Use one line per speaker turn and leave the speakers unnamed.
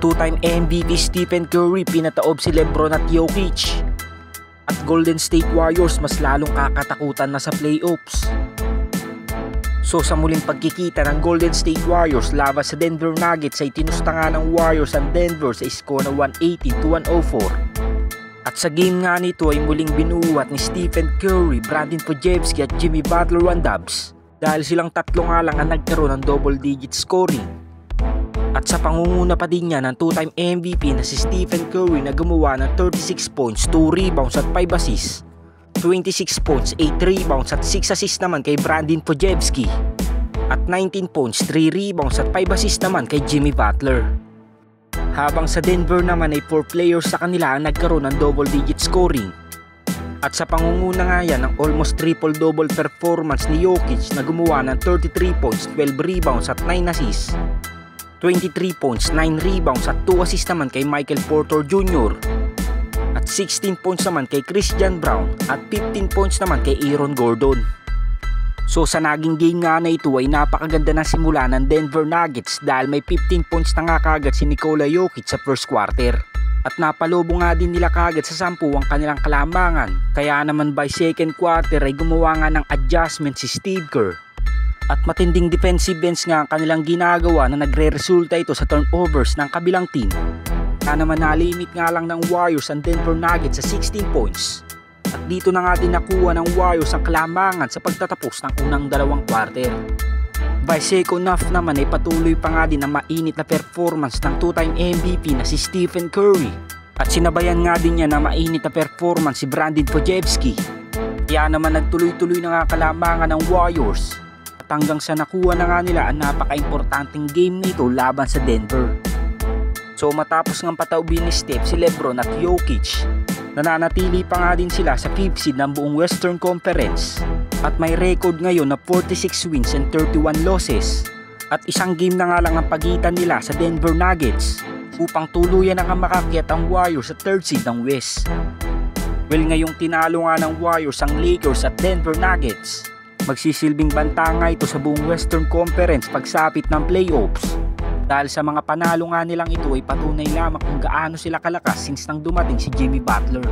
two-time MVP Stephen Curry pinataob si LeBron at Jokic. At Golden State Warriors mas lalong kakatakutan na sa playoffs. So sa muling pagkikita ng Golden State Warriors laban sa Denver Nuggets ay tinusta nga ng Warriors ang Denver sa score na 118-104. At sa game nga nito ay muling binuhat ni Stephen Curry, Brandon Podziemski at Jimmy Butler ang dubs dahil silang tatlo nga lang ang nagkaroon ng double-digit scoring. At sa pangunguna pa din niya ng two-time MVP na si Stephen Curry na gumawa ng 36 points, 2 rebounds at 5 assists, 26 points, 8 rebounds at 6 assists naman kay Brandon Podziemski, at 19 points, 3 rebounds at 5 assists naman kay Jimmy Butler. Habang sa Denver naman ay 4 players sa kanila ang nagkaroon ng double-digit scoring. At sa pangunguna nga yan ng almost triple-double performance ni Jokic na gumawa ng 33 points, 12 rebounds at 9 assists, 23 points, 9 rebounds at 2 assists naman kay Michael Porter Jr. At 16 points naman kay Christian Braun at 15 points naman kay Aaron Gordon. So sa naging game nga na ito ay napakaganda na simula ng Denver Nuggets dahil may 15 points na nga kagad si Nikola Jokic sa first quarter. At napalobo nga din nila kagad sa 10 ang kanilang kalamangan. Kaya naman by second quarter ay gumawa nga ng adjustment si Steve Kerr. At matinding defensive bench nga ang kanilang ginagawa na nagre-resulta ito sa turnovers ng kabilang team. Kaya naman nalimit nga lang ng Warriors ang Denver Nuggets sa 16 points. At dito na nga din nakuha ng Warriors ang kalamangan sa pagtatapos ng unang dalawang quarter. By second half naman ay patuloy pa nga din ang mainit na performance ng two-time MVP na si Stephen Curry. At sinabayan nga din niya na mainit na performance si Brandon Podziemski. Kaya naman nagtuloy-tuloy na nga kalamangan ng Warriors. At hanggang sa nakuha na nga nila ang napaka-importanting game nito laban sa Denver. So matapos ng pataubin ni Steph si LeBron at Jokic, nananatili pa nga din sila sa 5th seed ng buong Western Conference. At may record ngayon na 46 wins and 31 losses. At isang game na nga lang ang pagitan nila sa Denver Nuggets upang tuluyan na nga makakyat ang Warriors sa 3rd seed ng West. Well, ngayong tinalo nga ng Warriors ang Lakers at Denver Nuggets, magsisilbing banta nga ito sa buong Western Conference pagsapit ng playoffs. Dahil sa mga panalo nga nilang ito ay patunay lamang kung gaano sila kalakas since nang dumating si Jimmy Butler.